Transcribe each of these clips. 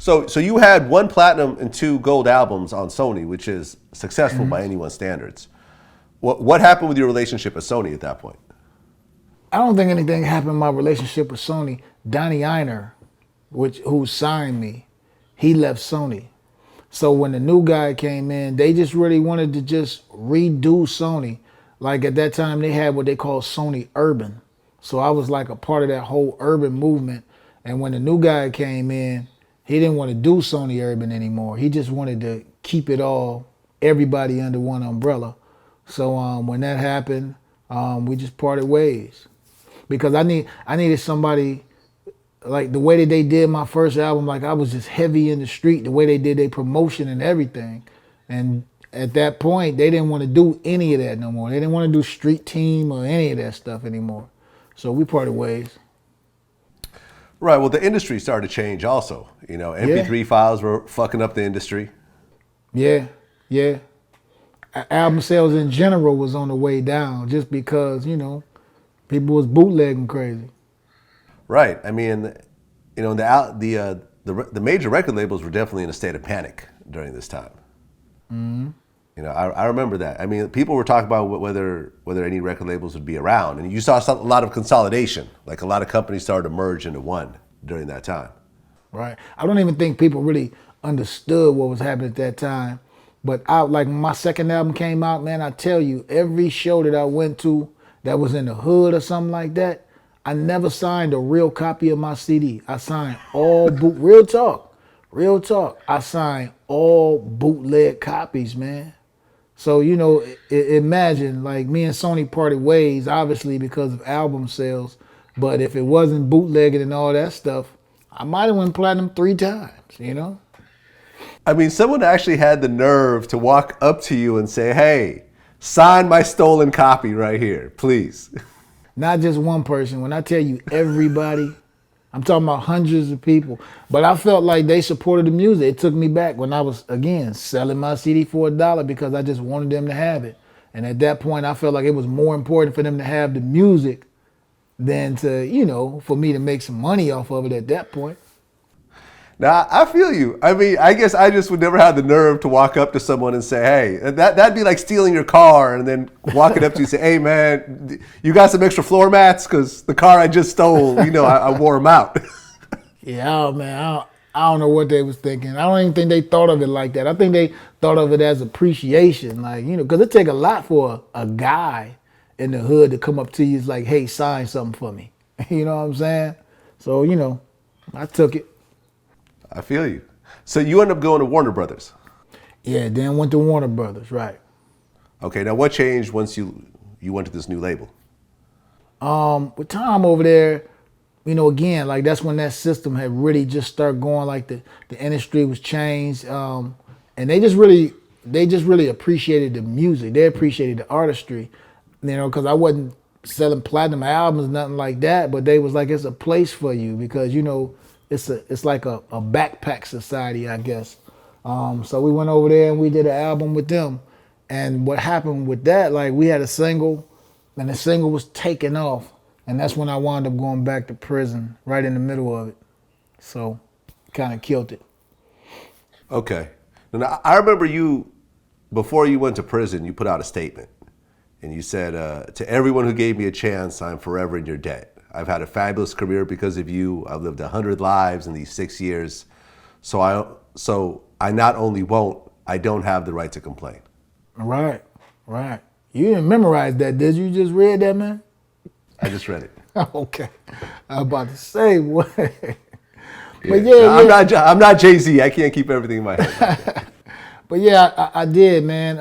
So you had 1 platinum and 2 gold albums on Sony, which is successful by anyone's standards. What happened with your relationship with Sony at that point? I don't think anything happened in my relationship with Sony. Donnie Einer, who signed me, he left Sony. So when the new guy came in, they just really wanted to just redo Sony. Like at that time, they had what they call Sony Urban. So I was like a part of that whole urban movement. And when the new guy came in, he didn't want to do Sony Urban anymore. He just wanted to keep it all, everybody under one umbrella. So when that happened, we just parted ways. Because I needed somebody, like the way that they did my first album, like I was just heavy in the street, the way they did their promotion and everything. And at that point, they didn't want to do any of that no more. They didn't want to do Street Team or any of that stuff anymore. So we parted ways. Right. Well, the industry started to change also. You know, MP3 files were fucking up the industry. Yeah. Album sales in general was on the way down just because, people was bootlegging crazy. Right. I mean, the major record labels were definitely in a state of panic during this time. Mm-hmm. I remember that. I mean, people were talking about whether any record labels would be around, and you saw a lot of consolidation. Like a lot of companies started to merge into one during that time. Right. I don't even think people really understood what was happening at that time. But when my second album came out, man, I tell you, every show that I went to that was in the hood or something like that, I never signed a real copy of my CD. I signed all real talk. I signed all bootleg copies, man. So, imagine like me and Sony parted ways, obviously because of album sales. But if it wasn't bootlegging and all that stuff, I might have went platinum 3 times, I mean, someone actually had the nerve to walk up to you and say, hey, sign my stolen copy right here, please. Not just one person. When I tell you everybody, I'm talking about hundreds of people. But I felt like they supported the music. It took me back when I was, again, selling my CD for $1 because I just wanted them to have it. And at that point, I felt like it was more important for them to have the music than to, for me to make some money off of it at that point. Now, I feel you. I mean, I guess I just would never have the nerve to walk up to someone and say, hey, that'd be like stealing your car and then walking up to you and say, hey, man, you got some extra floor mats? Because the car I just stole, I wore them out. Yeah, man, I don't know what they was thinking. I don't even think they thought of it like that. I think they thought of it as appreciation, because it take a lot for a guy in the hood to come up to you. It's like, hey, sign something for me. You know what I'm saying? So, I took it. I feel you. So you end up going to Warner Brothers. Yeah, then went to Warner Brothers, right. Okay, now what changed once you went to this new label? With time over there, again, like that's when that system had really just started going, like the industry was changed. And they just really appreciated the music. They appreciated the artistry, because I wasn't selling platinum albums, nothing like that, but they was like, it's a place for you because, it's like a backpack society, I guess. So we went over there and we did an album with them. And what happened with that, like we had a single and the single was taken off. And that's when I wound up going back to prison right in the middle of it. So kind of killed it. Okay. Now, I remember you, before you went to prison, you put out a statement. And you said, to everyone who gave me a chance, I'm forever in your debt. I've had a fabulous career because of you. I've lived 100 lives in these 6 years. So I not only won't, I don't have the right to complain. Right. You didn't memorize that, did you? You just read that, man? I just read it. Okay. I was about to say, what? But yeah. I'm not Jay-Z. I can't keep everything in my head. But yeah, I did, man.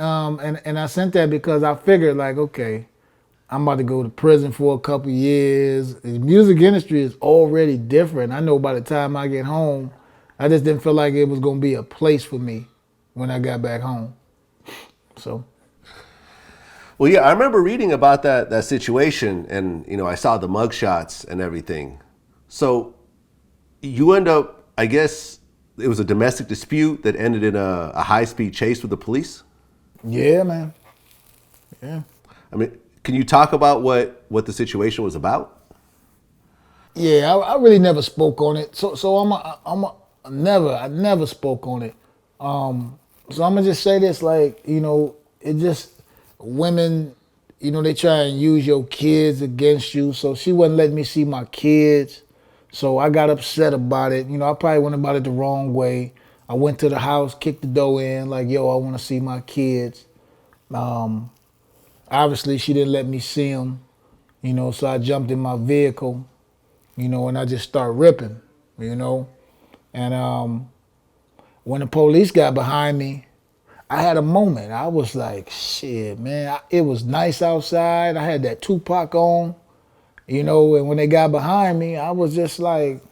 And I sent that because I figured like, okay, I'm about to go to prison for a couple years. The music industry is already different. I know by the time I get home, I just didn't feel like it was going to be a place for me when I got back home. So. Well, yeah, I remember reading about that situation and, I saw the mugshots and everything. So you end up, I guess it was a domestic dispute that ended in a high-speed chase with the police? Yeah, man. Yeah. I mean, can you talk about what the situation was about? Yeah, I really never spoke on it. So I'm I never spoke on it. So I'm gonna just say this, like, it just women, they try and use your kids against you. So she wouldn't let me see my kids. So I got upset about it. I probably went about it the wrong way. I went to the house, kicked the door in, like, yo, I want to see my kids. Obviously she didn't let me see them, so I jumped in my vehicle, and I just start ripping, And when the police got behind me, I had a moment. I was like, shit, man, it was nice outside. I had that Tupac on, and when they got behind me, I was just like,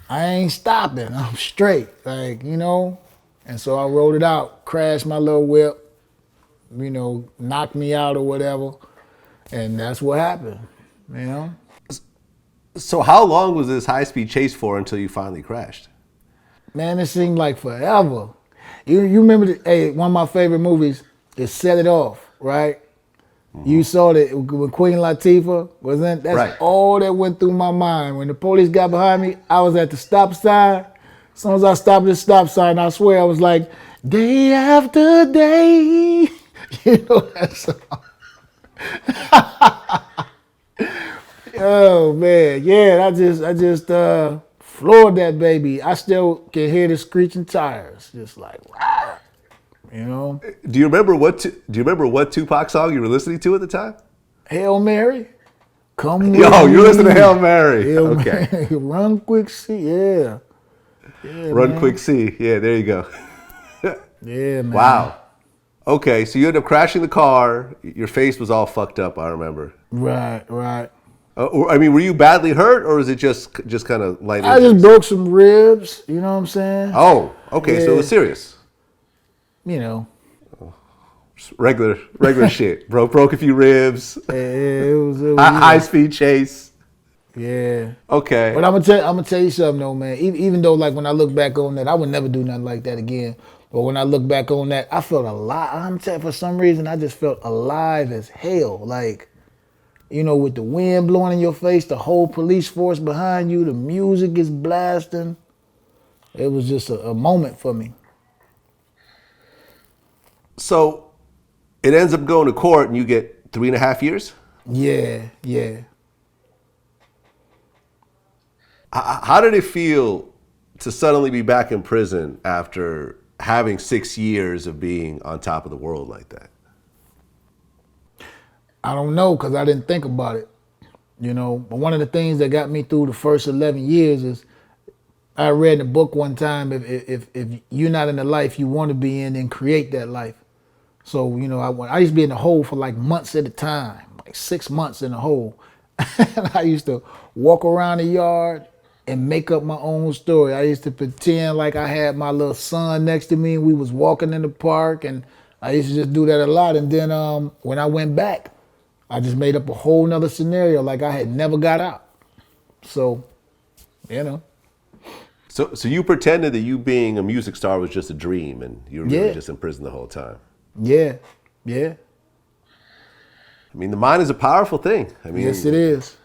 I ain't stopping. I'm straight, like, And so I rolled it out, crashed my little whip, knocked me out or whatever. And that's what happened. So how long was this high-speed chase for until you finally crashed? Man, it seemed like forever. You remember, one of my favorite movies is Set It Off, right? Mm-hmm. You saw that when Queen Latifah was in, that's right. All that went through my mind. When the police got behind me, I was at the stop sign. As soon as I stopped at the stop sign, I swear I was like, day after day. That song. Oh man, yeah, I just floored that baby. I still can hear the screeching tires, just like, wow. Do you remember what Tupac song you were listening to at the time? Hail Mary. Come Yo, you're listening to Hail Mary. Hail okay. Mary. Run quick, see, yeah. Run quick, see. Yeah, there you go. Yeah, man. Wow. Okay, so you ended up crashing the car. Your face was all fucked up, I remember. Right. Were you badly hurt, or was it just kind of light injuries? I just broke some ribs, you know what I'm saying? Oh, okay, so it was serious. Regular shit. Broke a few ribs. It was high-speed chase. Yeah. Okay. But I'm gonna tell you something though, man. Even though, like, when I look back on that, I would never do nothing like that again. But when I look back on that, I felt alive. I'm telling you, for some reason, I just felt alive as hell. Like, with the wind blowing in your face, the whole police force behind you, the music is blasting. It was just a moment for me. So it ends up going to court and you get 3.5 years? Yeah. How did it feel to suddenly be back in prison after having 6 years of being on top of the world like that? I don't know, because I didn't think about it. But one of the things that got me through the first 11 years is I read in a book one time, if you're not in the life you want to be in, then create that life. So, I used to be in the hole for like months at a time, like 6 months in the hole. And I used to walk around the yard and make up my own story. I used to pretend like I had my little son next to me and we was walking in the park, and I used to just do that a lot. And then when I went back, I just made up a whole nother scenario like I had never got out. So, So you pretended that you being a music star was just a dream and you were really just in prison the whole time. Yeah. I mean, the mind is a powerful thing. Yes, it is.